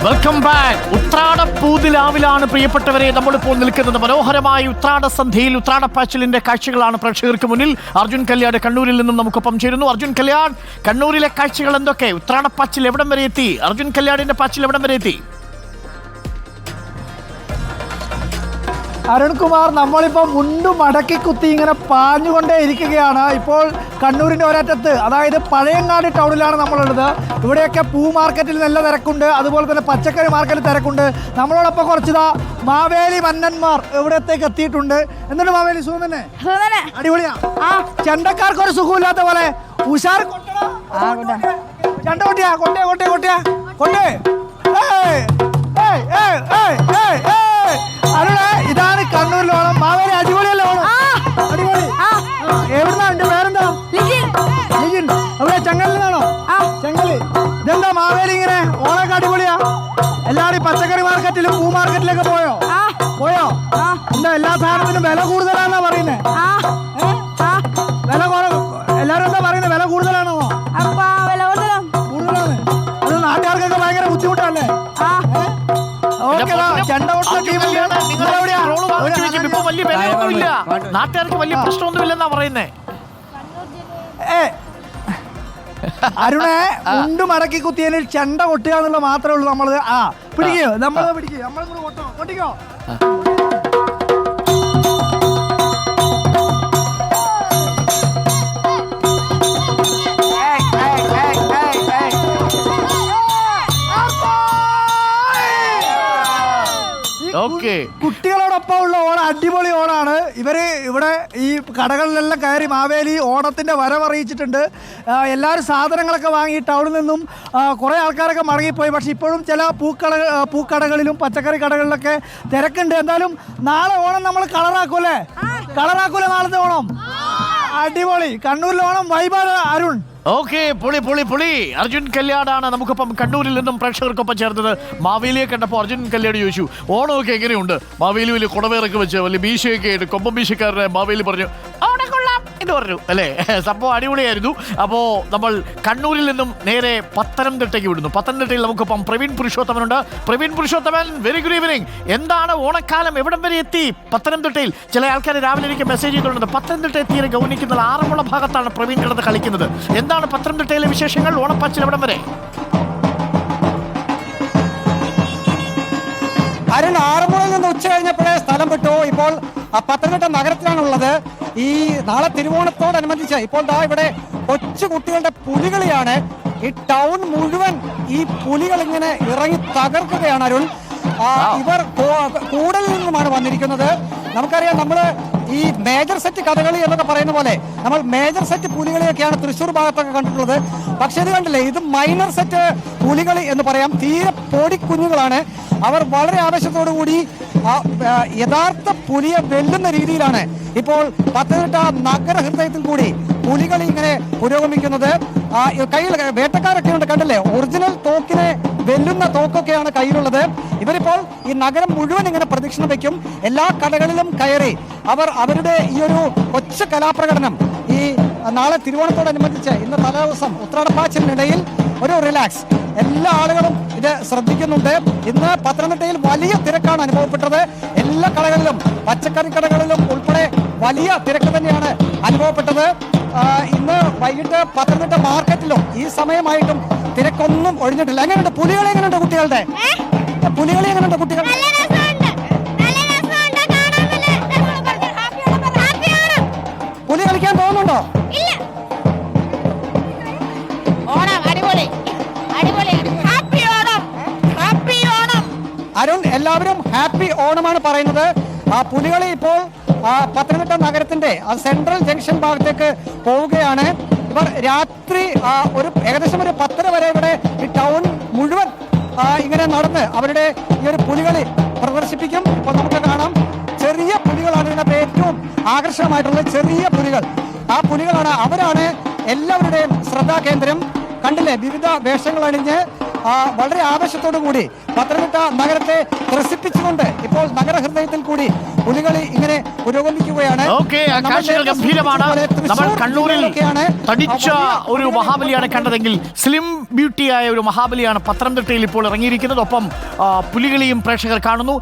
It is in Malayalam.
Welcome back. ഉത്രാടപ്പൂതിലാവിലാണ് പ്രിയപ്പെട്ടവരെ നമ്മളിപ്പോൾ നിൽക്കുന്നത്. മനോഹരമായ ഉത്രാടസന്ധ്യയിൽ ഉത്രാടപ്പാച്ചിലിന്റെ കാഴ്ചകളാണ് പ്രേക്ഷകർക്ക് മുന്നിൽ. അർജുൻ കല്യാട് കണ്ണൂരിൽ നിന്നും നമുക്കൊപ്പം ചേരുന്നു. അർജുൻ കല്യാട്, കണ്ണൂരിലെ കാഴ്ചകൾ എന്തൊക്കെ? ഉത്രാടപ്പാച്ചിൽ എവിടം വരെ എത്തി? അർജുൻ കല്യാടിന്റെ പാച്ചിൽ എവിടം വരെ എത്തി? അരുൺകുമാർ, നമ്മളിപ്പോൾ മുണ്ടും മടക്കി കുത്തി ഇങ്ങനെ പാഞ്ഞുകൊണ്ടേ ഇരിക്കുകയാണ്. ഇപ്പോൾ കണ്ണൂരിൻ്റെ ഒരറ്റത്ത്, അതായത് പഴയങ്ങാടി ടൗണിലാണ് നമ്മളുള്ളത്. ഇവിടെയൊക്കെ പൂ മാർക്കറ്റിൽ നല്ല തിരക്കുണ്ട്, അതുപോലെ തന്നെ പച്ചക്കറി മാർക്കറ്റിൽ തിരക്കുണ്ട്. നമ്മളോടൊപ്പം കുറച്ചിതാ മാവേലി മന്നന്മാർ ഇവിടത്തേക്ക് എത്തിയിട്ടുണ്ട്. എന്നിട്ട് മാവേലി സുഖം തന്നെ? അടിപൊളിയാ. ചെണ്ടക്കാർക്ക് ഒരു സുഖമില്ലാത്ത പോലെ ഉഷാർ ചെണ്ട കൊട്ടിയാ കൊണ്ടേ കൊണ്ടേ കൊട്ടിയാ കൊണ്ടേ. അരുണേ, ഇതാണ് കണ്ണൂരിലെ ഓണം. മാവേലി അടിപൊളിയല്ലേ ഓണം? അടിപൊളി. എവിടുന്നാ? എന്റെ പേരെന്താ? ലിജിൻ. അവിടെ ചെങ്കലിൽ നിന്നാണോ? ചെങ്കല്. ഇതെന്താ മാവേലി ഇങ്ങനെ ഓണൊക്കെ അടിപൊളിയാ? എല്ലാവരും പച്ചക്കറി മാർക്കറ്റിലും പൂ മാർക്കറ്റിലൊക്കെ പോയോ? എന്താ എല്ലാ സാധനത്തിനും വില കൂടുതലാന്നാ പറയുന്നേ? വില എല്ലാരും എന്താ പറയുന്നത്? വില കൂടുതലാണോ? കൂടുതലാണ്. അത് നാട്ടുകാർക്കൊക്കെ ഭയങ്കര ബുദ്ധിമുട്ടല്ലേ? നാട്ടുകാർക്ക് വലിയ പ്രശ്നമൊന്നുമില്ലെന്നാ പറയുന്നേ. അരുണെ, മുണ്ട് മടക്കി കുത്തിയതിൽ ചെണ്ട കൊട്ടുക എന്നുള്ള മാത്രമേ ഉള്ളൂ. നമ്മള് പിടിക്കോ, നമ്മളത് പിടിക്കോ, നമ്മളും കൂടെ കൊട്ടോ, കൊട്ടിക്കോ. കുട്ടികളോടൊപ്പം ഉള്ള ഓണം അടിപൊളി ഓണാണ്. ഇവര് ഇവിടെ ഈ കടകളിലെല്ലാം കയറി മാവേലി ഓണത്തിന്റെ വരവറിയിച്ചിട്ടുണ്ട്. എല്ലാവരും സാധനങ്ങളൊക്കെ വാങ്ങി ടൗണിൽ നിന്നും കുറേ ആൾക്കാരൊക്കെ മടങ്ങിപ്പോയി. പക്ഷെ ഇപ്പോഴും ചില പൂക്കടകളിലും പച്ചക്കറി കടകളിലൊക്കെ തിരക്കുണ്ട്. എന്തായാലും നാളെ ഓണം നമ്മൾ കളറാക്കൂലേ? കളറാക്കൂലേ നാളത്തെ ഓണം? അടിപൊളി. കണ്ണൂരിലെ ഓണം വൈബാണ് അരുൺ. ഓക്കെ, പൊളി പൊളി പൊളി. അർജുൻ കല്യാടാണ് നമുക്കൊപ്പം കണ്ണൂരിൽ നിന്നും പ്രേക്ഷകർക്കൊപ്പം ചേർന്നത്. മാവേലിയെ കണ്ടപ്പോൾ അർജുൻ കല്യാട് ചോദിച്ചു, ഓണമൊക്കെ എങ്ങനെയുണ്ട്? മാവേലി വലിയ കുടവേറൊക്കെ വെച്ച് വലിയ മീശയൊക്കെ ആയിട്ട് കൊമ്പം മീശക്കാരനെ മാവേലി പറഞ്ഞു എന്ന് പറഞ്ഞു അല്ലേ? സംഭവം അടിപൊളിയായിരുന്നു. അപ്പോൾ നമ്മൾ കണ്ണൂരിൽ നിന്നും നേരെ പത്തനംതിട്ടയ്ക്ക് വിടുന്നു. പത്തനംതിട്ടയിൽ നമുക്കൊപ്പം പ്രവീൺ പുരുഷോത്തമനുണ്ട്. Praveen Purushothaman, very good evening. എന്താണ് ഓണക്കാലം എവിടം വരെ എത്തി പത്തനംതിട്ടയിൽ? ചില ആൾക്കാർ രാവിലെ എനിക്ക് മെസ്സേജ് ചെയ്തിട്ടുണ്ട്. പത്തനംതിട്ട എത്തിയത് ഗൗനിക്കുന്നത് ആറന്മുള ഭാഗത്താണ് പ്രവീൺ കിടന്ന് കളിക്കുന്നത്. എന്താണ് പത്തനംതിട്ടയിലെ വിശേഷങ്ങൾ? ഓണപ്പാച്ചിൽ എവിടം വരെ? അരുൺ, ആറന്മുളയിൽ നിന്ന് ഉച്ച കഴിഞ്ഞപ്പോഴേ സ്ഥലം വിട്ടു. ഇപ്പോൾ പത്തനംതിട്ട നഗരത്തിലാണുള്ളത്. ഈ നാളെ തിരുവോണത്തോടനുബന്ധിച്ച് ഇപ്പോൾ ദാ ഇവിടെ കൊച്ചു കുട്ടികളുടെ പുലികളിയാണ്. ഈ ടൗൺ മുഴുവൻ ഈ പുലികൾ ഇങ്ങനെ ഇറങ്ങി തകർക്കുകയാണ് അരുൺ. ഇവർ കൂടലിൽ നിന്നുമാണ് വന്നിരിക്കുന്നത്. നമുക്കറിയാം, നമ്മൾ ഈ മേജർ സെറ്റ് കഥകളി എന്നൊക്കെ പറയുന്ന പോലെ നമ്മൾ മേജർ സെറ്റ് പുലികളിയൊക്കെയാണ് തൃശ്ശൂർ ഭാഗത്തൊക്കെ കണ്ടിട്ടുള്ളത്. പക്ഷെ ഇത് കണ്ടില്ലേ, ഇത് മൈനർ സെറ്റ് പുലികളി എന്ന് പറയാം. തീരെ പൊടിക്കുഞ്ഞുങ്ങളാണ്. അവർ വളരെ ആവേശത്തോടു കൂടി യഥാർത്ഥ പുലിയെ വെല്ലുന്ന രീതിയിലാണ് ഇപ്പോൾ പത്തനംതിട്ട നഗരഹൃദയത്തിൽ കൂടി പുലികളി ഇങ്ങനെ പുരോഗമിക്കുന്നത്. കയ്യിൽ വേട്ടക്കാരൊക്കെ ഉണ്ട്, കണ്ടില്ലേ? ഒറിജിനൽ തോക്കിനെ വെല്ലുന്ന തോക്കൊക്കെയാണ് കയ്യിലുള്ളത്. ഇവരിപ്പോൾ ഈ നഗരം മുഴുവൻ ഇങ്ങനെ പ്രദക്ഷിണം വയ്ക്കും. എല്ലാ കടകളിലും കയറി അവർ അവരുടെ ഈ ഒരു കൊച്ചു കലാപ്രകടനം ഈ നാളെ തിരുവോണത്തോടനുബന്ധിച്ച് ഇന്ന് തലേദിവസം ഉത്രാടപ്പാച്ചിലിനിടയിൽ ഒരു റിലാക്സ് എല്ലാ ആളുകളും ഇത് ശ്രദ്ധിക്കുന്നുണ്ട്. ഇന്ന് പത്തനംതിട്ടയിൽ വലിയ തിരക്കാണ് അനുഭവപ്പെട്ടത്. എല്ലാ കടകളിലും പച്ചക്കറി കടകളിലും ഉൾപ്പെടെ വലിയ തിരക്ക് തന്നെയാണ് അനുഭവപ്പെട്ടത്. ഇന്ന് വൈകിട്ട് പത്തനംതിട്ട മാർക്കറ്റിലും ഈ സമയമായിട്ടും തിരക്കൊന്നും ഒഴിഞ്ഞിട്ടില്ല. എങ്ങനെയുണ്ട് പുലികളി? എങ്ങനെയുണ്ട് കുട്ടികളുടെ പുലികളി? എങ്ങനെയുണ്ട് കുട്ടികൾ? പുലി കളിക്കാൻ തോന്നുന്നുണ്ടോ? അരുൺ, എല്ലാവരും ഹാപ്പി ഓണമാണ് പറയുന്നത്. പുലികളി ഇപ്പോൾ പത്തനംതിട്ട നഗരത്തിന്റെ സെൻട്രൽ ജംഗ്ഷൻ ഭാഗത്തേക്ക് പോവുകയാണ്. ഇവർ രാത്രി ഏകദേശം ഒരു 10:30 വരെ ഇവിടെ ഈ ടൗൺ മുഴുവൻ ഇങ്ങനെ നടന്ന് അവരുടെ ഈ ഒരു പുലികളി പ്രദർശിപ്പിക്കും. ഇപ്പോൾ നമുക്ക് കാണാം, ചെറിയ പുലികളാണ് ഇതിനകത്ത് ഏറ്റവും ആകർഷകമായിട്ടുള്ള ചെറിയ പുലികൾ. ആ പുലികളാണ്, അവരാണ് എല്ലാവരുടെയും ശ്രദ്ധാകേന്ദ്രം. കണ്ടില്ലേ, വിവിധ വേഷങ്ങൾ അണിഞ്ഞ് വളരെ ആവേശത്തോടു കൂടി പത്തനംതിട്ട നഗരത്തെ ത്രസിപ്പിച്ചുകൊണ്ട് ഇപ്പോൾ നഗരഹൃദയത്തിൽ കൂടി പുലികളി ഇങ്ങനെ പുരോഗമിക്കുകയാണ്. ഓക്കെ, ആ കാഴ്ചകൾ ഗംഭീരമാണ്. നമ്മൾ കണ്ണൂരിൽ തടിച്ച ഒരു മഹാബലിയാണ് കണ്ടതെങ്കിൽ സ്ലിം ബ്യൂട്ടിയായ ഒരു മഹാബലിയാണ് പത്തനംതിട്ടയിൽ ഇപ്പോൾ ഇറങ്ങിയിരിക്കുന്നത്. ഒപ്പം പുലികളിയും പ്രേക്ഷകർ കാണുന്നു.